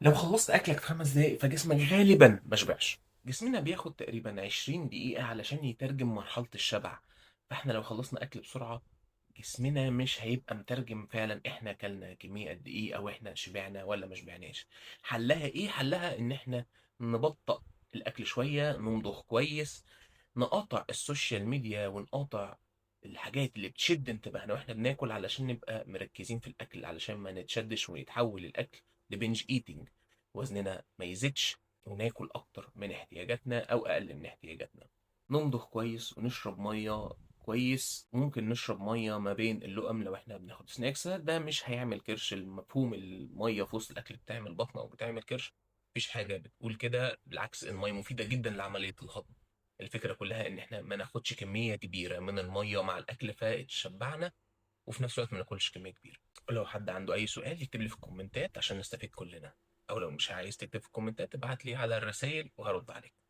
لو خلصت اكلك في 5 دقايق فجسمك غالبا ما شبعش. جسمنا بياخد تقريبا 20 دقيقة علشان يترجم مرحلة الشبع. فاحنا لو خلصنا اكل بسرعة جسمنا مش هيبقى مترجم فعلا احنا اكلنا كمية قد ايه او احنا شبعنا ولا ما شبعناش. حلها ايه؟ حلها ان احنا نبطأ الاكل شوية، نمضغ كويس، نقاطع السوشيال ميديا ونقاطع الحاجات اللي بتشد انتباهنا واحنا بناكل علشان نبقى مركزين في الاكل، علشان ما نتشدش ويتحول الاكل لبنج ايتنج، وزننا ما يزيدش وناكل اكتر من احتياجاتنا او اقل من احتياجاتنا. نمضغ كويس ونشرب ميه كويس. ممكن نشرب ميه ما بين اللقم لو احنا بناخد سناكس، ده مش هيعمل كرش. المفهوم الميه في وسط الاكل بتعمل بطن او بتعمل كرش، مفيش حاجه بتقول كده. بالعكس الميه مفيده جدا لعمليه الهضم. الفكره كلها ان احنا ما ناخدش كميه كبيره من الميه مع الاكل فتشبعنا، وفي نفس الوقت ما ناكلش كميه كبيره. ولو حد عنده اي سؤال يكتب لي في الكومنتات عشان نستفيد كلنا، او لو مش عايز تكتب في الكومنتات ابعت لي على الرسائل وهرد عليك.